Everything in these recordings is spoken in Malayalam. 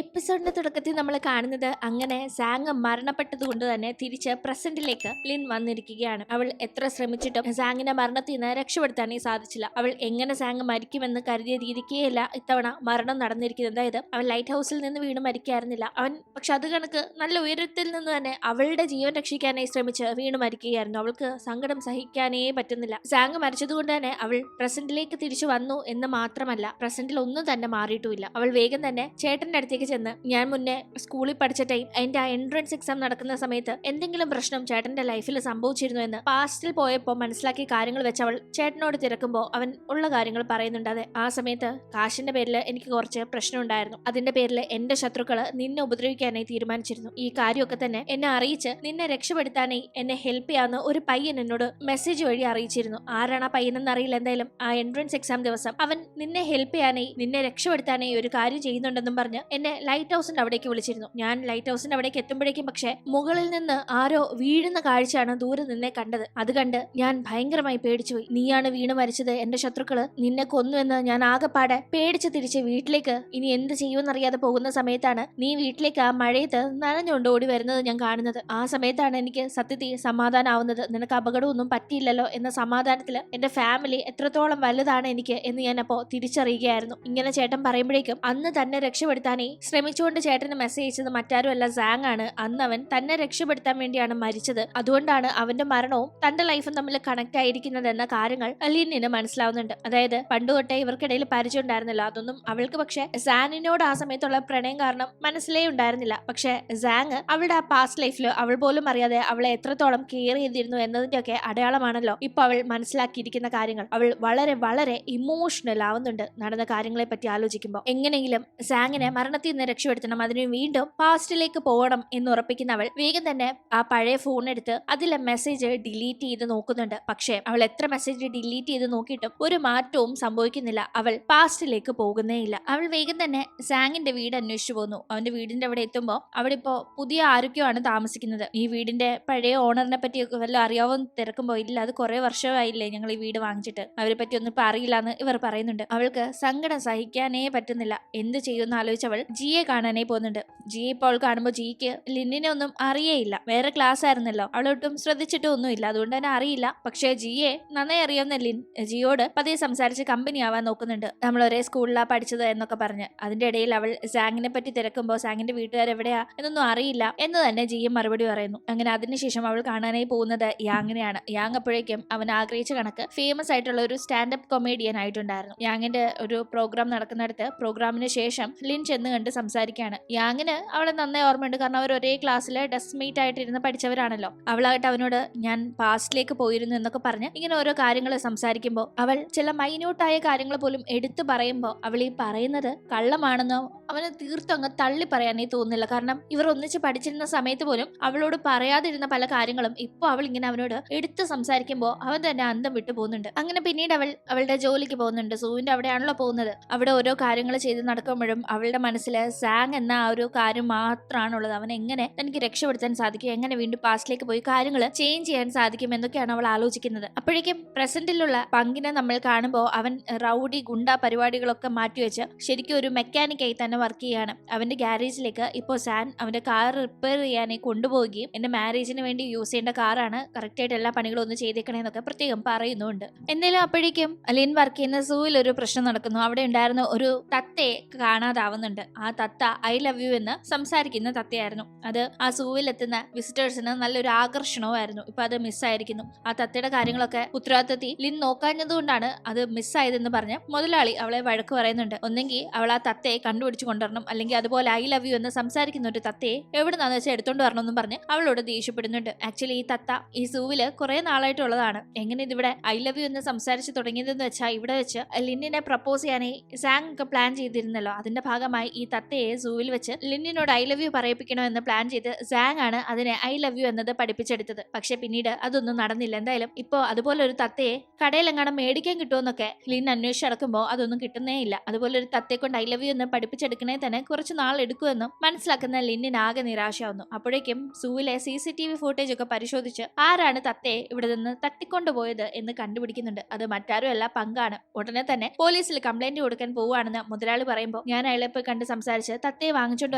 എപ്പിസോഡിന്റെ തുടക്കത്തിൽ നമ്മൾ കാണുന്നത് അങ്ങനെ സാങ് മരണപ്പെട്ടത് കൊണ്ട് തന്നെ തിരിച്ച് പ്രസന്റിലേക്ക് ലിൻ വന്നിരിക്കുകയാണ്. അവൾ എത്ര ശ്രമിച്ചിട്ടും സാങ്ങിന്റെ മരണത്തിൽ നിന്ന് രക്ഷപ്പെടുത്താനേ സാധിച്ചില്ല. അവൾ എങ്ങനെ സാങ് മരിക്കുമെന്ന് കരുതിയ രീതിക്കേയല്ല ഇത്തവണ മരണം നടന്നിരിക്കുന്നത്. അതായത് അവൻ ലൈറ്റ് ഹൗസിൽ നിന്ന് വീണ് മരിക്കായിരുന്നില്ല. അവൻ പക്ഷെ അത് കണക്ക് നല്ല ഉയരത്തിൽ നിന്ന് തന്നെ അവളുടെ ജീവൻ രക്ഷിക്കാനായി ശ്രമിച്ച് വീണ് മരിക്കുകയായിരുന്നു. അവൾക്ക് സങ്കടം സഹിക്കാനേ പറ്റുന്നില്ല. സാങ് മരിച്ചതുകൊണ്ട് തന്നെ അവൾ പ്രസന്റിലേക്ക് തിരിച്ചു വന്നു എന്ന് മാത്രമല്ല, പ്രസന്റിൽ ഒന്നും തന്നെ മാറിയിട്ടുമില്ല. അവൾ വേഗം തന്നെ ചേട്ടന്റെ അടുത്തേക്ക് ചെന്ന്, ഞാൻ മുന്നേ സ്കൂളിൽ പഠിച്ച ടൈം അതിന്റെ ആ എൻട്രൻസ് എക്സാം നടക്കുന്ന സമയത്ത് എന്തെങ്കിലും പ്രശ്നം ചേട്ടന്റെ ലൈഫിൽ സംഭവിച്ചിരുന്നു എന്ന് പാസ്റ്റിൽ പോയപ്പോൾ മനസ്സിലാക്കിയ കാര്യങ്ങൾ വെച്ച് അവൾ ചേട്ടനോട് തിരക്കുമ്പോൾ അവൻ ഉള്ള കാര്യങ്ങൾ പറയുന്നുണ്ട്. അതെ, ആ സമയത്ത് കാശിന്റെ പേരിൽ എനിക്ക് കുറച്ച് പ്രശ്നം ഉണ്ടായിരുന്നു. അതിന്റെ പേരിൽ എന്റെ ശത്രുക്കള് നിന്നെ ഉപദ്രവിക്കാനായി തീരുമാനിച്ചിരുന്നു. ഈ കാര്യമൊക്കെ തന്നെ എന്നെ അറിയിച്ച് നിന്നെ രക്ഷപ്പെടുത്താനായി എന്നെ ഹെൽപ്പ് ചെയ്യാവുന്ന ഒരു പയ്യൻ എന്നോട് മെസ്സേജ് വഴി അറിയിച്ചിരുന്നു. ആരാണ് ആ പയ്യനെന്ന് അറിയില്ല. എന്തായാലും ആ എൻട്രൻസ് എക്സാം ദിവസം അവൻ നിന്നെ ഹെൽപ്പ് ചെയ്യാനായി നിന്നെ രക്ഷപ്പെടുത്താനായി ഒരു കാര്യം ചെയ്യുന്നുണ്ടെന്നും പറഞ്ഞ് എന്നെ ലൈറ്റ് ഹൗസിന്റെ അവിടേക്ക് വിളിച്ചിരുന്നു. ഞാൻ ലൈറ്റ് ഹൗസിന്റെ അവിടേക്ക് എത്തുമ്പോഴേക്കും പക്ഷെ മുകളിൽ നിന്ന് ആരോ വീഴുന്ന കാഴ്ചയാണ് ദൂരെ നിന്നെ കണ്ടത്. അത് കണ്ട് ഞാൻ ഭയങ്കരമായി പേടിച്ചുപോയി. നീയാണ് വീണ് മരിച്ചത്, എന്റെ ശത്രുക്കള് നിന്നെ കൊന്നുവെന്ന് ഞാൻ ആകെപ്പാടെ പേടിച്ച് തിരിച്ച് വീട്ടിലേക്ക് ഇനി എന്ത് ചെയ്യുമെന്നറിയാതെ പോകുന്ന സമയത്താണ് നീ വീട്ടിലേക്ക് ആ മഴയത്ത് നനഞ്ഞുകൊണ്ട് ഓടി വരുന്നത് ഞാൻ കാണുന്നത്. ആ സമയത്താണ് എനിക്ക് സത്യത്തിൽ സമാധാനാവുന്നത്. നിനക്ക് അപകടമൊന്നും പറ്റിയില്ലല്ലോ എന്ന സമാധാനത്തില് എന്റെ ഫാമിലി എത്രത്തോളം വലുതാണ് എനിക്ക് എന്ന് ഞാൻ അപ്പോ തിരിച്ചറിയുകയായിരുന്നു. ഇങ്ങനെ ചേട്ടൻ പറയുമ്പോഴേക്കും അന്ന് തന്നെ രക്ഷപ്പെടുത്താനേ ശ്രമിച്ചുകൊണ്ട് ചേട്ടന് മെസ്സേജ് അയച്ചത് മറ്റാരുമല്ല, സാങ് ആണ്. അന്ന് അവൻ തന്നെ രക്ഷപ്പെടുത്താൻ വേണ്ടിയാണ് മരിച്ചത്. അതുകൊണ്ടാണ് അവന്റെ മരണവും തന്റെ ലൈഫും തമ്മിൽ കണക്ട് ആയിരിക്കുന്നത് എന്ന കാര്യങ്ങൾ ലിന്നിന് മനസ്സിലാവുന്നുണ്ട്. അതായത് പണ്ടുതൊട്ടേ ഇവർക്കിടയിൽ പരിചയം ഉണ്ടായിരുന്നില്ല. അതൊന്നും അവൾക്ക് പക്ഷെ സാനിനോട് ആ സമയത്തുള്ള പ്രണയം കാരണം മനസ്സിലേ ഉണ്ടായിരുന്നില്ല. പക്ഷെ സാങ് അവളുടെ ആ പാസ്റ്റ് ലൈഫിൽ അവൾ പോലും അറിയാതെ അവളെ എത്രത്തോളം കെയർ ചെയ്തിരുന്നു എന്നതിന്റെ ഒക്കെ അടയാളമാണല്ലോ ഇപ്പൊ അവൾ മനസ്സിലാക്കിയിരിക്കുന്ന കാര്യങ്ങൾ. അവൾ വളരെ വളരെ ഇമോഷണൽ ആവുന്നുണ്ട് നടന്ന കാര്യങ്ങളെ പറ്റി ആലോചിക്കുമ്പോൾ. എങ്ങനെയെങ്കിലും സാങ്ങിനെ മരണത്തിൽ നിന്ന് രക്ഷപ്പെടുത്തണം, അതിന് വീണ്ടും പാസ്റ്റിലേക്ക് പോകണം എന്ന് ഉറപ്പിക്കുന്ന അവൾ വേഗം തന്നെ ആ പഴയ ഫോൺ എടുത്ത് അതിലെ മെസ്സേജ് ഡിലീറ്റ് ചെയ്ത് നോക്കുന്നുണ്ട്. പക്ഷേ അവൾ എത്ര മെസ്സേജ് ഡിലീറ്റ് ചെയ്ത് നോക്കിയിട്ടും ഒരു മാറ്റവും സംഭവിക്കുന്നില്ല. അവൾ പാസ്റ്റിലേക്ക് പോകുന്നേ ഇല്ല. അവൾ വേഗം തന്നെ സാങ്ങിന്റെ വീട് അന്വേഷിച്ചു പോന്നു. അവന്റെ വീടിന്റെ അവിടെ എത്തുമ്പോൾ അവിടെ ഇപ്പോ പുതിയ ആരൊക്കെയോ ആണ് താമസിക്കുന്നത്. ഈ വീടിന്റെ പഴയ ഓണറിനെ പറ്റിയൊക്കെ വല്ല അറിയാവോന്ന് തിരക്കുമ്പോൾ, ഇല്ല, അത് കുറെ വർഷമായില്ലേ ഞങ്ങൾ ഈ വീട് വാങ്ങിച്ചിട്ട്, അവരെ പറ്റി ഒന്നും ഇപ്പൊ അറിയില്ല എന്ന് ഇവർ പറയുന്നുണ്ട്. അവൾക്ക് സങ്കടം സഹിക്കാനേ പറ്റുന്നില്ല. എന്ത് ചെയ്യുമെന്ന് ആലോചിച്ച് അവൾ ജിയെ കാണാനേ പോകുന്നുണ്ട്. ജിയെ ഇപ്പോൾ കാണുമ്പോൾ ജിക്ക് ലിന്നിനെ ഒന്നും അറിയേയില്ല. വേറെ ക്ലാസ് ആയിരുന്നല്ലോ, അവളൊട്ടും ശ്രദ്ധിച്ചിട്ടും ഒന്നുമില്ല. അതുകൊണ്ട് തന്നെ അറിയില്ല. പക്ഷേ ജിയെ നന്നായി അറിയാവുന്ന ലിൻ ജിയോട് പതിയെ സംസാരിച്ച് കമ്പനി ആവാൻ നോക്കുന്നുണ്ട്. നമ്മൾ ഒരേ സ്കൂളിലാ പഠിച്ചത് എന്നൊക്കെ പറഞ്ഞ്. അതിന്റെ ഇടയിൽ അവൾ സാങ്ങിനെ പറ്റി തിരക്കുമ്പോൾ സാങ്ങിന്റെ വീട്ടുകാർ എവിടെയാ എന്നൊന്നും അറിയില്ല എന്ന് തന്നെ ജിയും മറുപടി പറയുന്നു. അങ്ങനെ അതിനുശേഷം അവൾ കാണാനായി പോകുന്നത് യാങ്ങിനെയാണ്. യാങ് അപ്പോഴേക്കും അവൻ ആഗ്രഹിച്ച കണക്ക് ഫേമസ് ആയിട്ടുള്ള ഒരു സ്റ്റാൻഡപ്പ് കൊമേഡിയൻ ആയിട്ടുണ്ടായിരുന്നു. യാങ്ങിന്റെ ഒരു പ്രോഗ്രാം നടക്കുന്നിടത്ത് പ്രോഗ്രാമിന് ശേഷം ലിൻ ചെന്ന് കണ്ട് സംസാരിക്കുകയാണ്. യാങ്ങിന് അവളെ നന്നായി ഓർമ്മയുണ്ട്. കാരണം അവർ ഒരേ ക്ലാസ്സിലെ ഡെസ്ക് മേറ്റ് ആയിട്ടിരുന്ന് പഠിച്ചവരാണല്ലോ. അവളായിട്ട് അവനോട് ഞാൻ പാസ്റ്റിലേക്ക് പോയിരുന്നു എന്നൊക്കെ പറഞ്ഞ് ഇങ്ങനെ ഓരോ കാര്യങ്ങൾ സംസാരിക്കുമ്പോൾ അവൾ ചില മൈന്യൂട്ടായ കാര്യങ്ങൾ പോലും എടുത്തു പറയുമ്പോൾ അവൾ ഈ പറയുന്നത് കള്ളമാണെന്നോ അവന് തീർത്തും അങ്ങ് തള്ളി പറയാനേ തോന്നുന്നില്ല. കാരണം ഇവർ ഒന്നിച്ച് പഠിച്ചിരുന്ന സമയത്ത് പോലും അവളോട് പറയാതിരുന്ന പല കാര്യങ്ങളും ഇപ്പോൾ അവൾ ഇങ്ങനെ അവനോട് എടുത്ത് സംസാരിക്കുമ്പോൾ അവൻ തന്നെ അന്തം വിട്ടു പോകുന്നുണ്ട്. അങ്ങനെ പിന്നീട് അവൾ അവളുടെ ജോലിക്ക് പോകുന്നുണ്ട്. സൂവിന്റെ അവിടെയാണല്ലോ പോകുന്നത്. അവിടെ ഓരോ കാര്യങ്ങൾ ചെയ്ത് നടക്കുമ്പോഴും അവളുടെ മനസ്സിൽ സാങ് എന്ന ആ ഒരു കാര്യം മാത്രമാണുള്ളത്. അവൻ എങ്ങനെ തനിക്ക് രക്ഷപ്പെടുത്താൻ സാധിക്കും, എങ്ങനെ വീണ്ടും പാസ്റ്റിലേക്ക് പോയി കാര്യങ്ങൾ ചേഞ്ച് ചെയ്യാൻ സാധിക്കും എന്നൊക്കെയാണ് അവൾ ആലോചിക്കുന്നത്. അപ്പോഴേക്കും പ്രസന്റിലുള്ള പങ്കിനെ നമ്മൾ കാണുമ്പോൾ അവൻ റൗഡി ഗുണ്ട പരിപാടികളൊക്കെ മാറ്റിവെച്ച് ശരിക്കും ഒരു മെക്കാനിക്കായി തന്നെ വർക്ക് ചെയ്യാണ്. അവന്റെ ഗ്യാരേജിലേക്ക് ഇപ്പോൾ സാൻ അവന്റെ കാർ റിപ്പയർ ചെയ്യാനായി കൊണ്ടുപോവുകയും എന്റെ മാരേജിന് വേണ്ടി യൂസ് ചെയ്യേണ്ട കാറാണ്, കറക്റ്റ് ആയിട്ട് എല്ലാ പണികളും ഒന്ന് ചെയ്തേക്കണേന്നൊക്കെ പ്രത്യേകം പറയുന്നുണ്ട്. എന്തായാലും അപ്പോഴേക്കും ലിൻ വർക്ക് ചെയ്യുന്ന സൂവിൽ ഒരു പ്രശ്നം നടക്കുന്നു. അവിടെ ഉണ്ടായിരുന്ന ഒരു തത്തയെ കാണാതാവുന്നുണ്ട്. ആ തത്ത ഐ ലവ് യു എന്ന് സംസാരിക്കുന്ന തത്തയായിരുന്നു. അത് ആ സൂവിലെത്തുന്ന വിസിറ്റേഴ്സിന് നല്ലൊരു ആകർഷണവുമായിരുന്നു. ഇപ്പൊ അത് മിസ്സായിരിക്കുന്നു. ആ തത്തയുടെ കാര്യങ്ങളൊക്കെ ഉത്തരവാദിത്തത്തിൽ ലിൻ നോക്കാഞ്ഞതുകൊണ്ടാണ് അത് മിസ്സായതെന്ന് പറഞ്ഞ് മുതലാളി അവളെ വഴക്ക് പറയുന്നുണ്ട്. ഒന്നെങ്കിൽ അവൾ ആ തത്തയെ കണ്ടുപിടിച്ച് കൊണ്ടുവരണം, അല്ലെങ്കിൽ അതുപോലെ ഐ ലവ് യു എന്ന് സംസാരിക്കുന്ന ഒരു തത്തയെ എവിടുന്നാന്ന് വെച്ചാൽ എടുത്തോണ്ട് വരണം എന്നും പറഞ്ഞ് അവളോട് ദേഷ്യപ്പെടുന്നുണ്ട്. ആക്ച്വലി ഈ തത്ത ഈ സൂവില് കുറെ നാളായിട്ടുള്ളതാണ്. എങ്ങനെ ഇതിവിടെ ഐ ലവ് യു എന്ന് സംസാരിച്ച് തുടങ്ങിയതെന്ന് വെച്ചാൽ ഇവിടെ വെച്ച് ലിന്നിനെ പ്രപ്പോസ് ചെയ്യാനായി സാങ് ഒക്കെ പ്ലാൻ ചെയ്തിരുന്നല്ലോ. അതിന്റെ ഭാഗമായി ഈ തത്തയെ സൂവിൽ വെച്ച് ലിന്നിനോട് ഐ ലവ് യു പറയിപ്പിക്കണോ എന്ന് പ്ലാൻ ചെയ്ത് സാങ് ആണ് അതിനെ ഐ ലവ് യു എന്നത് പഠിപ്പിച്ചെടുത്തത്. പക്ഷെ പിന്നീട് അതൊന്നും നടന്നില്ല. എന്തായാലും ഇപ്പോ അതുപോലെ ഒരു തത്തയെ കടയിലെങ്ങാനും മേടിക്കാൻ കിട്ടുമെന്നൊക്കെ ലിൻ അന്വേഷിച്ചടക്കുമ്പോൾ അതൊന്നും കിട്ടുന്നേ ഇല്ല. അതുപോലെ ഒരു തത്തയെ കൊണ്ട് ഐ ലവ് യു എന്ന് പഠിപ്പിച്ചെടുക്കണേ തന്നെ കുറച്ച് നാൾ എടുക്കുമെന്നും മനസ്സിലാക്കുന്ന ലിന്നിന് ആകെ നിരാശയാവുന്നു. അപ്പോഴേക്കും സൂവിലെ CCTV ഫുട്ടേജ് ഒക്കെ പരിശോധിച്ച് ആരാണ് തത്തയെ ഇവിടെ നിന്ന് തട്ടിക്കൊണ്ടുപോയത് എന്ന് കണ്ടുപിടിക്കുന്നുണ്ട്. അത് മറ്റാരുമല്ല, പങ്കാണ്. ഉടനെ തന്നെ പോലീസിൽ കംപ്ലൈന്റ് കൊടുക്കാൻ പോവുകയാണെന്ന് മുതലാളി പറയുമ്പോൾ ഞാൻ അയാളെ പോയി കണ്ട് സംസാരിച്ച് തത്തയെ വാങ്ങിച്ചോണ്ട്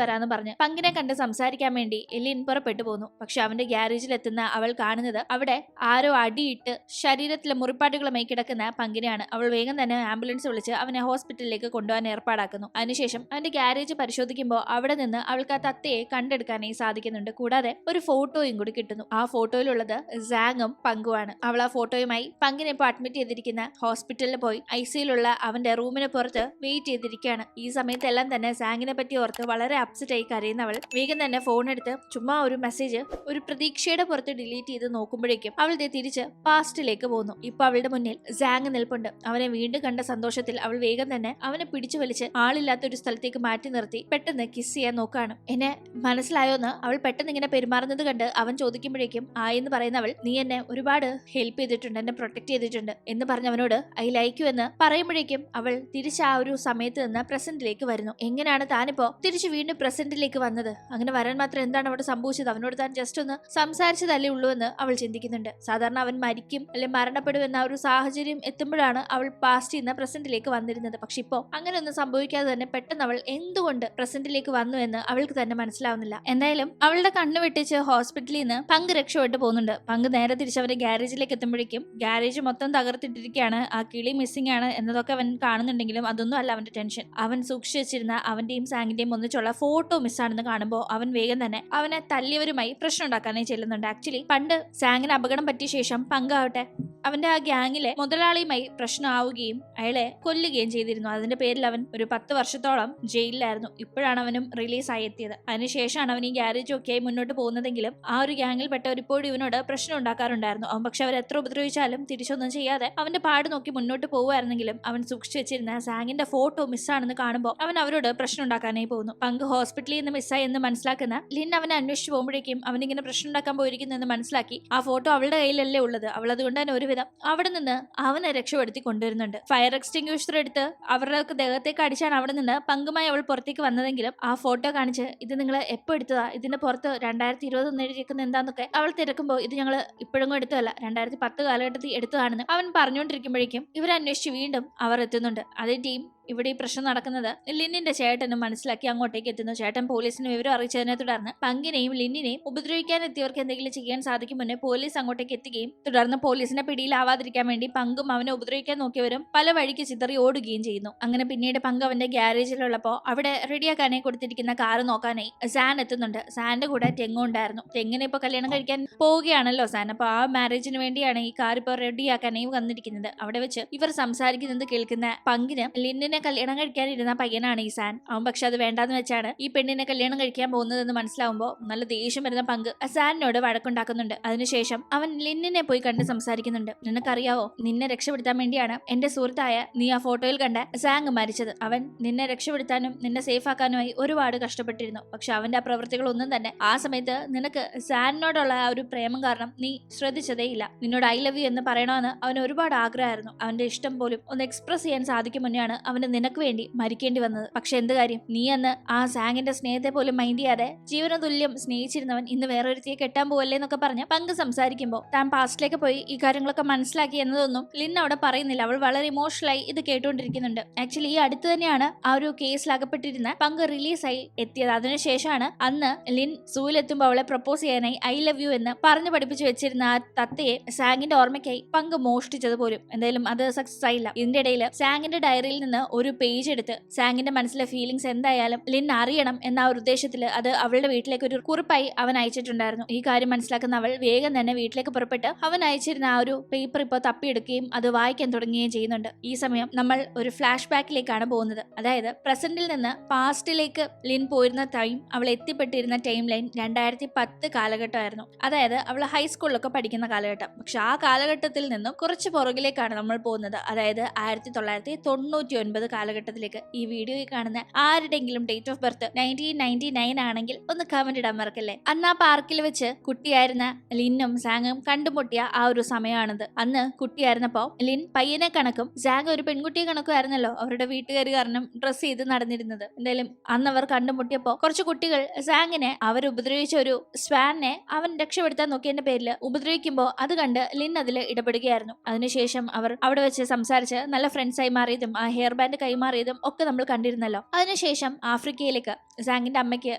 വരാന്ന് പറഞ്ഞ് പങ്കിനെ കണ്ട് സംസാരിക്കാൻ വേണ്ടി ലിൻ പുറപ്പെട്ടു പോന്നു. പക്ഷെ അവന്റെ ഗ്യാരേജിൽ എത്തുന്ന അവൾ കാണുന്നത് അവിടെ ആരോ അടിയിട്ട് ശരീരത്തിലെ മുറിപ്പാടുകളുമായി കിടക്കുന്ന പങ്കിനെയാണ്. അവൾ വേഗം തന്നെ ആംബുലൻസ് വിളിച്ച് അവനെ ഹോസ്പിറ്റലിലേക്ക് കൊണ്ടുപോകാൻ ഏർപ്പാടാക്കുന്നു. അതിനുശേഷം അവന്റെ ഗ്യാരേജ് പരിശോധിക്കുമ്പോൾ അവിടെ നിന്ന് അവൾക്ക് ആ തത്തയെ കണ്ടെടുക്കാനായി സാധിക്കുന്നുണ്ട്. കൂടാതെ ഒരു ഫോട്ടോയും കൂടി കിട്ടുന്നു. ആ ഫോട്ടോയിലുള്ളത് സാങ്ങും പങ്കുമാണ്. അവൾ ആ ഫോട്ടോയുമായി പങ്കിനെ ഇപ്പോൾ അഡ്മിറ്റ് ചെയ്തിരിക്കുന്ന ഹോസ്പിറ്റലിൽ പോയി ഐസിയിലുള്ള അവന്റെ റൂമിന് പുറത്ത് വെയിറ്റ് ചെയ്തിരിക്കുകയാണ്. ഈ സമയത്തെല്ലാം തന്നെ സാങ്ങിനെ പറ്റി ഓർത്ത് വളരെ അപ്സെറ്റ് ആയി കരയുന്നവൾ വേഗം തന്നെ ഫോൺ എടുത്ത് ചുമ്മാ ഒരു മെസ്സേജ് ഒരു പ്രതീക്ഷയുടെ പുറത്ത് ഡിലീറ്റ് ചെയ്ത് നോക്കുമ്പോഴേക്കും അവളുടെ തിരിച്ച് പാസ്റ്റിലേക്ക് പോകുന്നു. ഇപ്പൊ അവളുടെ മുന്നിൽ സാങ് നിൽപ്പുണ്ട്. അവനെ വീണ്ടും കണ്ട സന്തോഷത്തിൽ അവൾ വേഗം തന്നെ അവനെ പിടിച്ചു വലിച്ച് ആളില്ലാത്ത ഒരു സ്ഥലത്തേക്ക് മാറ്റി നിർത്തി പെട്ടെന്ന് കിസ് ചെയ്യാൻ നോക്കാണ്. എന്നെ മനസ്സിലായോന്ന് അവൾ പെട്ടെന്ന് ഇങ്ങനെ പെരുമാറുന്നത് കണ്ട് അവൻ ചോദിക്കുമ്പോഴേക്കും ആയെന്ന് പറയുന്നവൾ നീ എന്നെ ഒരുപാട് ഹെൽപ്പ് ചെയ്തിട്ടുണ്ട്, എന്നെ പ്രൊട്ടക്ട് ചെയ്തിട്ടുണ്ട് എന്ന് പറഞ്ഞവനോട് ഐ ലൈക്ക് യു എന്ന് പറയുമ്പോഴേക്കും അവൾ തിരിച്ച് ആ ഒരു സമയത്ത് നിന്ന് പ്രസന്റിലേക്ക് വരുന്നു. എങ്ങനെയാണ് താനിപ്പോ തിരിച്ച് വീണ്ടും പ്രസന്റിലേക്ക് വന്നത്? അങ്ങനെ വരാൻ മാത്രം എന്താണ് അവിടെ സംഭവിച്ചത്? അവനോട് താൻ ജസ്റ്റ് ഒന്ന് സംസാരിച്ചതല്ലേ ഉള്ളൂ എന്ന് അവൾ ചിന്തിക്കുന്നുണ്ട്. സാധാരണ അവൻ മരിക്കും അല്ലെ മരണപ്പെടും എന്ന ഒരു സാഹചര്യം എത്തുമ്പോഴാണ് അവൾ പാസ്റ്റ് നിന്ന് പ്രസന്റിലേക്ക് വന്നിരുന്നത്. പക്ഷെ ഇപ്പോ അങ്ങനെ ഒന്നും സംഭവിക്കാതെ തന്നെ പെട്ടെന്ന് അവൾ എന്തുകൊണ്ട് പ്രസന്റിലേക്ക് വന്നു എന്ന് അവൾക്ക് തന്നെ മനസ്സിലാവുന്നില്ല. എന്തായാലും അവളുടെ കണ്ണു വെട്ടിച്ച് ഹോസ്പിറ്റലിൽ നിന്ന് പങ്ക് രക്ഷപ്പെട്ടു പോകുന്നുണ്ട്. പങ്ക് നേരെ തിരിച്ച് അവന്റെ ഗ്യാരേജിലേക്ക് എത്തുമ്പോഴേക്കും ഗ്യാരേജ് മൊത്തം തകർത്തിട്ടിരിക്കുകയാണ്. ആ കിളി മിസ്സിംഗ് ആണ് എന്നതൊക്കെ അവൻ കാണുന്നുണ്ടെങ്കിലും അതൊന്നും അല്ല അവന്റെ ടെൻഷൻ. അവൻ സൂക്ഷിച്ചു വെച്ചിരുന്ന അവന്റെയും സാങ്ങിന്റെയും ഒന്നിച്ചുള്ള ഫോട്ടോ മിസ്സാണെന്ന് കാണുമ്പോൾ അവൻ വേഗം തന്നെ അവനെ തല്ലിയവരുമായി പ്രശ്നം ഉണ്ടാക്കാനായി ചെല്ലുന്നുണ്ട്. ആക്ച്വലി പണ്ട് സാങ്ങിന് അപകടം പറ്റിയ ശേഷം പങ്കാവട്ടെ അവന്റെ ആ ഗ്യാങ്ങിലെ മുതലാളിയുമായി പ്രശ്നമാവുകയും അയാളെ കൊല്ലുകയും ചെയ്തിരുന്നു. അതിന്റെ പേരിൽ അവൻ ഒരു 10 വർഷത്തോളം ജയിലിലായിരുന്നു. ഇപ്പോഴാണ് അവനും റിലീസായി എത്തിയത്. അതിനുശേഷമാണ് അവൻ ഈ ഗ്യാരേജ് ഒക്കെയായി മുന്നോട്ട് പോകുന്നതെങ്കിലും ആ ഒരു ഗ്യാങ്ങിൽ പെട്ടവർ ഇപ്പോഴും ഇവനോട് പ്രശ്നം ഉണ്ടാക്കാറുണ്ടായിരുന്നു. അവൻ പക്ഷെ അവർ എത്ര ഉപദ്രവിച്ചാലും തിരിച്ചൊന്നും ചെയ്യാതെ അവന്റെ പാട് നോക്കി മുന്നോട്ട് പോകുമായിരുന്നെങ്കിലും അവൻ സൂക്ഷിച്ചു വെച്ചിരുന്ന സാങ്ങിന്റെ ഫോട്ടോ മിസ്സാണെന്ന് കാണുമ്പോൾ അവൻ അവരോട് പ്രശ്നം ഉണ്ടാക്കാനായി പോകുന്നു. പങ്ക് ഹോസ്പിറ്റലിൽ നിന്ന് മിസ്സായി എന്ന് മനസ്സിലാക്കുന്ന ലിൻ അവനെ അന്വേഷിച്ചു പോകുമ്പോഴേക്കും അവനിങ്ങനെ പ്രശ്നം ഉണ്ടാക്കാൻ പോയിരിക്കുന്നു എന്ന് മനസ്സിലാക്കി ആ ഫോട്ടോ അവളുടെ കയ്യിലല്ലേ ഉള്ളത്. അവൾ അതുകൊണ്ട് തന്നെ ഒരുവിധം അവിടെ നിന്ന് അവനെ രക്ഷപ്പെടുത്തി കൊണ്ടുവരുന്നുണ്ട്. ഫയർ എക്സ്റ്റിംഗ്വിഷർ എടുത്ത് അവരുടെ ദേഹത്തേക്ക് അടിച്ചാണ് അവിടെ നിന്ന് പങ്കുമായി അവൾ പുറത്തേക്ക് വന്നതെങ്കിലും ആ ഫോട്ടോ കാണിച്ച് ഇത് നിങ്ങൾ എപ്പോ എടുത്തതാ, ഇതിന്റെ പുറത്ത് 2020 എഴുതിയിരിക്കുന്ന എന്താന്നൊക്കെ അവൾ തിരക്കുമ്പോൾ ഇത് ഞങ്ങൾ ഇപ്പോഴൊന്നും എടുത്തതല്ല, 2010 കാലഘട്ടത്തിൽ എടുത്തതാണെന്ന് അവൻ പറഞ്ഞുകൊണ്ടിരിക്കുമ്പോഴേക്കും ഇവരന്വേഷിച്ച് വീണ്ടും അവർ എത്തുന്നുണ്ട്. അതേ ടീം ഇവിടെ ഈ പ്രശ്നം നടക്കുന്നത് ലിന്നിന്റെ ചേട്ടനും മനസ്സിലാക്കി അങ്ങോട്ടേക്ക് എത്തുന്നു. ചേട്ടൻ പോലീസിന് വിവരം അറിയിച്ചതിനെ തുടർന്ന് പങ്കിനെയും ലിന്നിനെയും ഉപദ്രവിക്കാൻ എത്തിയവർക്ക് എന്തെങ്കിലും ചെയ്യാൻ സാധിക്കും മുന്നേ പോലീസ് അങ്ങോട്ടേക്ക് എത്തുകയും തുടർന്ന് പോലീസിനെ പിടിയിലാവാതിരിക്കാൻ വേണ്ടി പങ്കും അവനെ ഉപദ്രവിക്കാൻ നോക്കിയവരും പല വഴിക്ക് ചിതറി ഓടുകയും ചെയ്യുന്നു. അങ്ങനെ പിന്നീട് പങ്ക് അവന്റെ ഗ്യാരേജിലുള്ളപ്പോൾ അവിടെ റെഡിയാക്കാനായി കൊടുത്തിരിക്കുന്ന കാറ് നോക്കാനായി സാൻ എത്തുന്നുണ്ട്. സാന്റെ കൂടെ ടെങ്ങും ഉണ്ടായിരുന്നു. ടെങ്ങിനെ ഇപ്പൊ കല്യാണം കഴിക്കാൻ പോവുകയാണല്ലോ സാൻ. അപ്പൊ ആ മാരേജിന് വേണ്ടിയാണ് ഈ കാർ ഇപ്പൊ റെഡിയാക്കാനായി വന്നിരിക്കുന്നത്. അവിടെ വെച്ച് ഇവർ സംസാരിക്കുന്നത് കേൾക്കുന്ന പങ്കിന് ലിന്നിനെ കല്യാണം കഴിക്കാനിരുന്ന പയ്യനാണ് ഈ സാൻ. അവൻ പക്ഷെ അത് വേണ്ടാന്ന് വെച്ചാണ് ഈ പെണ്ണിനെ കല്യാണം കഴിക്കാൻ പോകുന്നതെന്ന് മനസ്സിലാവുമ്പോൾ നല്ല ദേഷ്യം വരുന്ന പങ്ക് സാനിനോട് വഴക്കുണ്ടാക്കുന്നുണ്ട്. അതിനുശേഷം അവൻ ലിന്നിനെ പോയി കണ്ട് സംസാരിക്കുന്നുണ്ട്. നിനക്കറിയാവോ, നിന്നെ രക്ഷപ്പെടുത്താൻ വേണ്ടിയാണ് എന്റെ സുഹൃത്തായ നീ ആ ഫോട്ടോയിൽ കണ്ട സാങ് മരിച്ചത്. അവൻ നിന്നെ രക്ഷപ്പെടുത്താനും നിന്നെ സേഫ് ആക്കാനുമായി ഒരുപാട് കഷ്ടപ്പെട്ടിരുന്നു. പക്ഷെ അവന്റെ ആ പ്രവൃത്തികളൊന്നും തന്നെ ആ സമയത്ത് നിനക്ക് സാനിനോടുള്ള ആ ഒരു പ്രേമം കാരണം നീ ശ്രദ്ധിച്ചതേ ഇല്ല. നിന്നോട് ഐ ലവ് യു എന്ന് പറയണമെന്ന് അവന് ഒരുപാട് ആഗ്രഹമായിരുന്നു. അവന്റെ ഇഷ്ടം പോലും ഒന്ന് എക്സ്പ്രസ് ചെയ്യാൻ സാധിക്കും മുന്നെയാണ് അവന് നിനക്ക് വേണ്ടി മരിക്കേണ്ടി വന്നത്. പക്ഷെ എന്ത് കാര്യം, നീ അന്ന് ആ സാങ്ങിന്റെ സ്നേഹത്തെ പോലും മൈൻഡ് ചെയ്യാതെ ജീവന തുല്യം സ്നേഹിച്ചിരുന്നവൻ ഇന്ന് വേറൊരുത്തിയെ കെട്ടാൻ പോവല്ലേ എന്നൊക്കെ പറഞ്ഞ് പങ്ക് സംസാരിക്കുമ്പോൾ താൻ പാസ്റ്റിലേക്ക് പോയി ഈ കാര്യങ്ങളൊക്കെ മനസ്സിലാക്കി എന്നതൊന്നും ലിൻ അവിടെ പറയുന്നില്ല. അവൾ വളരെ ഇമോഷണലായി ഇത് കേട്ടുകൊണ്ടിരിക്കുന്നുണ്ട്. ആക്ച്വലി ഈ അടുത്ത് തന്നെയാണ് ആ ഒരു കേസിൽ അകപ്പെട്ടിരുന്ന പങ്ക് റിലീസായി എത്തിയത്. അതിനുശേഷമാണ് അന്ന് ലിൻ സൂവിലെത്തുമ്പോൾ അവളെ പ്രപ്പോസ് ചെയ്യാനായി ഐ ലവ് യു എന്ന് പറഞ്ഞു പഠിപ്പിച്ചു വെച്ചിരുന്ന ആ തത്തയെ സാങ്ങിന്റെ ഓർമ്മയ്ക്കായി പങ്ക് മോഷ്ടിച്ചത് പോലും. എന്തായാലും അത് സക്സസ് ആയില്ല. ഇതിന്റെ ഇടയിൽ സാങ്ങിന്റെ ഡയറിയിൽ നിന്ന് ഒരു പേജ് എടുത്ത് സാങ്ങിന്റെ മനസ്സിലെ ഫീലിംഗ്സ് എന്തായാലും ലിൻ അറിയണം എന്ന ഒരു ഉദ്ദേശത്തിൽ അത് അവളുടെ വീട്ടിലേക്ക് ഒരു കുറിപ്പായി അവൻ അയച്ചിട്ടുണ്ടായിരുന്നു. ഈ കാര്യം മനസ്സിലാക്കുന്ന അവൾ വേഗം തന്നെ വീട്ടിലേക്ക് പുറപ്പെട്ട് അവൻ അയച്ചിരുന്ന ആ ഒരു പേപ്പർ ഇപ്പോൾ തപ്പിയെടുക്കുകയും അത് വായിക്കാൻ തുടങ്ങുകയും ചെയ്യുന്നുണ്ട്. ഈ സമയം നമ്മൾ ഒരു ഫ്ലാഷ് ബാക്കിലേക്കാണ് പോകുന്നത്. അതായത് പ്രസന്റിൽ നിന്ന് പാസ്റ്റിലേക്ക് ലിൻ പോയിരുന്ന ടൈം, അവൾ എത്തിപ്പെട്ടിരുന്ന ടൈം ലൈൻ 2010 കാലഘട്ടമായിരുന്നു. അതായത് അവൾ ഹൈസ്കൂളിലൊക്കെ പഠിക്കുന്ന കാലഘട്ടം. പക്ഷെ ആ കാലഘട്ടത്തിൽ നിന്നും കുറച്ച് പുറകിലേക്കാണ് നമ്മൾ പോകുന്നത്. അതായത് 1999 കാലഘട്ടത്തിലേക്ക്. ഈ വീഡിയോയിൽ കാണുന്ന ആരുടെങ്കിലും ഡേറ്റ് ഓഫ് ബർത്ത് 1999 ആണെങ്കിൽ ഒന്ന് കമന്റ് ഇടാൻ മറക്കല്ലേ. അന്ന് ആ പാർക്കിൽ വെച്ച് കുട്ടിയായിരുന്ന ലിന്നും സാങ്ങും കണ്ടുമുട്ടിയ ആ ഒരു സമയമാണിത്. അന്ന് കുട്ടിയായിരുന്നപ്പോ ലിൻ പയ്യനെ കണക്കും സാങ് ഒരു പെൺകുട്ടിയെ കണക്കും ആയിരുന്നല്ലോ അവരുടെ വീട്ടുകാർ കാരണം ഡ്രസ് ചെയ്ത് നടന്നിരുന്നത്. എന്തായാലും അന്ന് അവർ കണ്ടുമുട്ടിയപ്പോ കുറച്ച് കുട്ടികൾ സാങ്ങിനെ അവർ ഉപദ്രവിച്ച ഒരു സ്വാനെ അവൻ രക്ഷപ്പെടുത്താൻ നോക്കിയതിന്റെ പേരിൽ ഉപദ്രവിക്കുമ്പോൾ അത് കണ്ട് ലിൻ അതിൽ ഇടപെടുകയായിരുന്നു. അതിനുശേഷം അവർ അവിടെ വെച്ച് സംസാരിച്ച് നല്ല ഫ്രണ്ട്സായി മാറിയതും ആ ഹെയർ ബാൻഡ് സാങ്ങിന് കൈമാറിയതും ഒക്കെ നമ്മൾ കണ്ടിരുന്നല്ലോ. അതിനുശേഷം ആഫ്രിക്കയിലേക്ക് സാങ്ങിന്റെ അമ്മയ്ക്ക്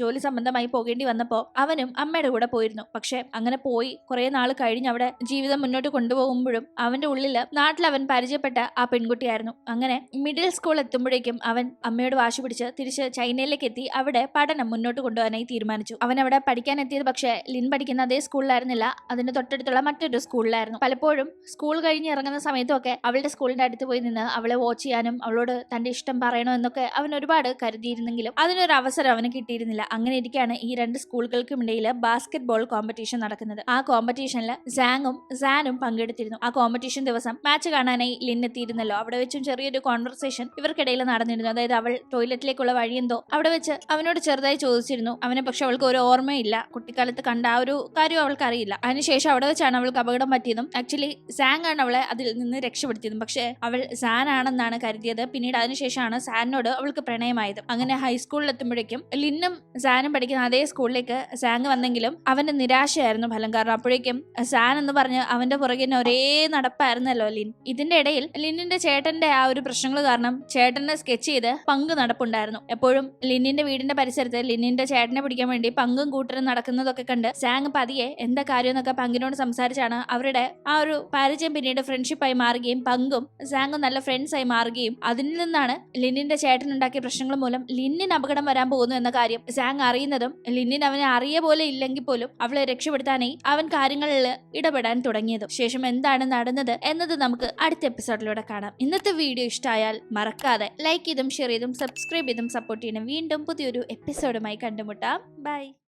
ജോലി സംബന്ധമായി പോകേണ്ടി വന്നപ്പോൾ അവനും അമ്മയുടെ കൂടെ പോയിരുന്നു. പക്ഷെ അങ്ങനെ പോയി കുറെ നാൾ കഴിഞ്ഞ് അവിടെ ജീവിതം മുന്നോട്ട് കൊണ്ടുപോകുമ്പോഴും അവന്റെ ഉള്ളില് നാട്ടിൽ അവൻ പരിചയപ്പെട്ട ആ പെൺകുട്ടിയായിരുന്നു. അങ്ങനെ മിഡിൽ സ്കൂൾ എത്തുമ്പോഴേക്കും അവൻ അമ്മയോട് വാശി പിടിച്ച് തിരിച്ച് ചൈനയിലേക്ക് എത്തി അവിടെ പഠനം മുന്നോട്ട് കൊണ്ടുപോകാനായി തീരുമാനിച്ചു. അവൻ അവിടെ പഠിക്കാൻ എത്തിയത് പക്ഷേ ലിൻ പഠിക്കുന്ന അതേ സ്കൂളിലായിരുന്നില്ല, അതിന് തൊട്ടടുത്തുള്ള മറ്റൊരു സ്കൂളിലായിരുന്നു. പലപ്പോഴും സ്കൂൾ കഴിഞ്ഞ് ഇറങ്ങുന്ന സമയത്തൊക്കെ അവളുടെ സ്കൂളിന്റെ അടുത്ത് പോയി നിന്ന് അവളെ വാച്ച് ചെയ്യാനും അവളോട് തന്റെ ഇഷ്ടം പറയണോ എന്നൊക്കെ അവൻ ഒരുപാട് കരുതിയിരുന്നെങ്കിലും അതിനൊരു അവസരം അവന് കിട്ടിയിരുന്നില്ല. അങ്ങനെ ഇരിക്കുകയാണ് ഈ രണ്ട് സ്കൂളുകൾക്കും ഇടയിൽ ബാസ്കറ്റ് ബോൾ കോമ്പറ്റീഷൻ നടക്കുന്നത്. ആ കോമ്പറ്റീഷനിൽ സാങ്ങും സാനും പങ്കെടുത്തിരുന്നു. ആ കോമ്പറ്റീഷൻ ദിവസം മാച്ച് കാണാനായി ലിൻ എത്തിയിരുന്നല്ലോ. അവിടെ വെച്ചും ചെറിയൊരു കോൺവെർസേഷൻ ഇവർക്കിടയിൽ നടന്നിരുന്നു. അതായത് അവൾ ടോയ്ലറ്റിലേക്കുള്ള വഴിയെന്തോ അവിടെ വെച്ച് അവനോട് ചെറുതായി ചോദിച്ചിരുന്നു. അവനെ പക്ഷെ അവൾക്ക് ഒരു ഓർമ്മയില്ല, കുട്ടിക്കാലത്ത് കണ്ട ആ ഒരു കാര്യം അവൾക്ക് അറിയില്ല. അതിനുശേഷം അവിടെ വെച്ചാണ് അവൾക്ക് അപകടം പറ്റിയതും ആക്ച്വലി സാങ് ആണ് അവളെ അതിൽ നിന്ന് രക്ഷപ്പെടുത്തിയതും. പക്ഷെ അവൾ സാൻ ആണെന്നാണ് കരുതിയത്. പിന്നീട് അതിനുശേഷമാണ് സാനിനോട് അവൾക്ക് പ്രണയമായത്. അങ്ങനെ ഹൈസ്കൂളിൽ എത്തുമ്പോഴേക്കും ലിന്നും സാനും പഠിക്കുന്ന അതേ സ്കൂളിലേക്ക് സാങ് വന്നെങ്കിലും അവന്റെ നിരാശയായിരുന്നു ഫലം. കാരണം അപ്പോഴേക്കും സാൻ എന്ന് പറഞ്ഞ് അവന്റെ പുറകിന് ഒരേ നടപ്പായിരുന്നല്ലോ ലിൻ. ഇതിന്റെ ഇടയിൽ ലിന്നിന്റെ ചേട്ടന്റെ ആ ഒരു പ്രശ്നങ്ങൾ കാരണം ചേട്ടനെ സ്കെച്ച് ചെയ്ത് പങ്ക് നടപ്പുണ്ടായിരുന്നു. എപ്പോഴും ലിന്നിന്റെ വീടിന്റെ പരിസരത്ത് ലിന്നിന്റെ ചേട്ടനെ പിടിക്കാൻ വേണ്ടി പങ്കും കൂട്ടരും നടക്കുന്നതൊക്കെ കണ്ട് സാങ് പതിയെ എന്താ കാര്യം എന്നൊക്കെ പങ്കിനോട് സംസാരിച്ചാണ് അവരുടെ ആ ഒരു പരിചയം പിന്നീട് ഫ്രണ്ട്ഷിപ്പായി മാറുകയും പങ്കും സാങ്ങും നല്ല ഫ്രണ്ട്സ് ആയി മാറുകയും അതിൽ നിന്നാണ് ലിന്നിന്റെ ചേട്ടൻ ഉണ്ടാക്കിയ പ്രശ്നങ്ങൾ മൂലം ലിന്നിന് അപകടം വരാൻ പോകുന്നു എന്ന കാര്യം സാങ് അറിയുന്നതും ലിന്നിന് അവനെ അറിയ പോലെ ഇല്ലെങ്കിൽ പോലും അവളെ രക്ഷപ്പെടുത്താനായി അവൻ കാര്യങ്ങളിൽ ഇടപെടാൻ തുടങ്ങിയതും. ശേഷം എന്താണ് നടന്നത് എന്നത് നമുക്ക് അടുത്ത എപ്പിസോഡിലൂടെ കാണാം. ഇന്നത്തെ വീഡിയോ ഇഷ്ടമായാൽ മറക്കാതെ ലൈക്ക് ചെയ്തും ഷെയർ ചെയ്തും സബ്സ്ക്രൈബ് ചെയ്തും സപ്പോർട്ട് ചെയ്യണം. വീണ്ടും പുതിയൊരു എപ്പിസോഡുമായി കണ്ടുമുട്ടാം. ബൈ.